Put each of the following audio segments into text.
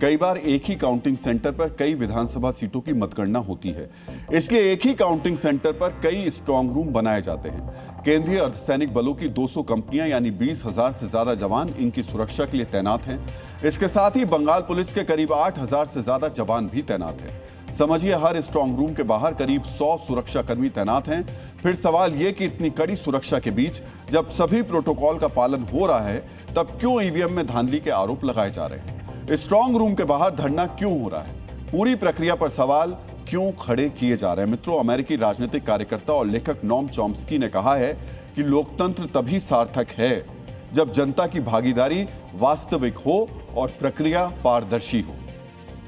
कई बार एक ही counting centre पर कई विधानसभा सीटों की मतगणना होती है। इसलिए एक ही काउंटिंग सेंटर पर कई स्ट्रांग रूम बनाए जाते हैं। केंद्रीय अर्धसैनिक बलों की 200 कंपनियां यानी 20,000 से ज्यादा जवान इनकी सुरक्षा के लिए तैनात हैं। इसके साथ ही बंगाल पुलिस के करीब 8,000 से ज्यादा जवान भी तैनात हैं। समझिए, हर स्ट्रांग रूम के बाहर करीब 100 सुरक्षाकर्मी तैनात हैं। फिर सवाल यह कि इतनी कड़ी सुरक्षा के बीच जब सभी प्रोटोकॉल का पालन हो रहा है, तब क्यों ईवीएम में धांधली के आरोप लगाए जा रहे हैं? स्ट्रांग रूम के बाहर धरना क्यों हो रहा है? पूरी प्रक्रिया पर सवाल क्यों खड़े किए जा रहे हैं? मित्रों, अमेरिकी राजनीतिक कार्यकर्ता और लेखक नोम चॉम्स्की ने कहा है कि लोकतंत्र तभी सार्थक है जब जनता की भागीदारी वास्तविक हो और प्रक्रिया पारदर्शी हो।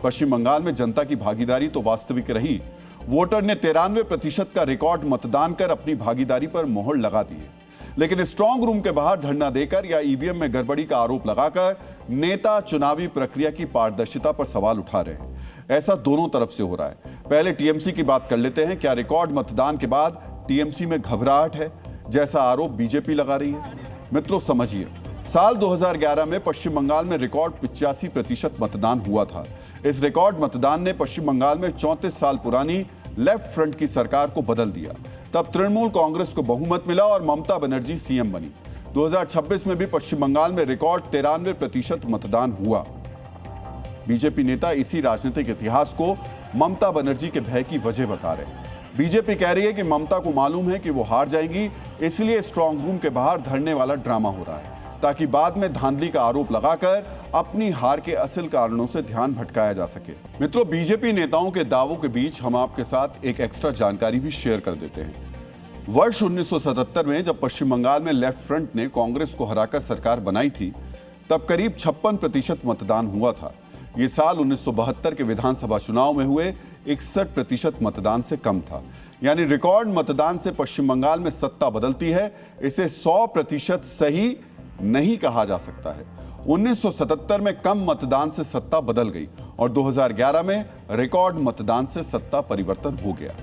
पश्चिम बंगाल में जनता की भागीदारी तो वास्तविक रही। वोटर ने 93% का रिकॉर्ड मतदान कर अपनी भागीदारी पर मोहर लगा दी है। लेकिन स्ट्रांग रूम के बाहर धरना देकर या ईवीएम में गड़बड़ी का आरोप लगाकर नेता चुनावी प्रक्रिया की पारदर्शिता पर सवाल उठा रहे हैं। ऐसा दोनों तरफ से हो रहा है। पहले टीएमसी की बात कर लेते हैं। क्या रिकॉर्ड मतदान के बाद टीएमसी में घबराहट है, जैसा आरोप बीजेपी लगा रही है? मित्रों समझिए, साल 2011 में पश्चिम बंगाल में रिकॉर्ड 85% मतदान हुआ था। इस रिकॉर्ड मतदान ने पश्चिम बंगाल में 34 साल पुरानी लेफ्ट फ्रंट की सरकार को बदल दिया। तब तृणमूल कांग्रेस को बहुमत मिला और ममता बनर्जी सीएम बनी। 2026 में भी पश्चिम बंगाल में रिकॉर्ड 93% मतदान हुआ। बीजेपी नेता इसी राजनीतिक इतिहास को ममता बनर्जी के भय की वजह बता रहे हैं। बीजेपी कह रही है कि ममता को मालूम है कि वो हार जाएंगी, इसलिए स्ट्रांग रूम के बाहर धरने वाला ड्रामा हो रहा है, ताकि बाद में धांधली का आरोप लगाकर अपनी हार के असल कारणों से ध्यान भटकाया जा सके। मित्रों, बीजेपी नेताओं के दावों के बीच हम आपके साथ एक एक्स्ट्रा जानकारी भी शेयर कर देते हैं। वर्ष 1977 में जब पश्चिम बंगाल में लेफ्ट फ्रंट ने कांग्रेस को हराकर सरकार बनाई थी, तब करीब 56% मतदान हुआ था। ये साल 1972 के विधानसभा चुनाव में हुए 61% मतदान से कम था। यानी रिकॉर्ड मतदान से पश्चिम बंगाल में सत्ता बदलती है, इसे 100% सही नहीं कहा जा सकता है। 1977 में कम मतदान से सत्ता बदल गई और 2011 में रिकॉर्ड मतदान से सत्ता परिवर्तन हो गया।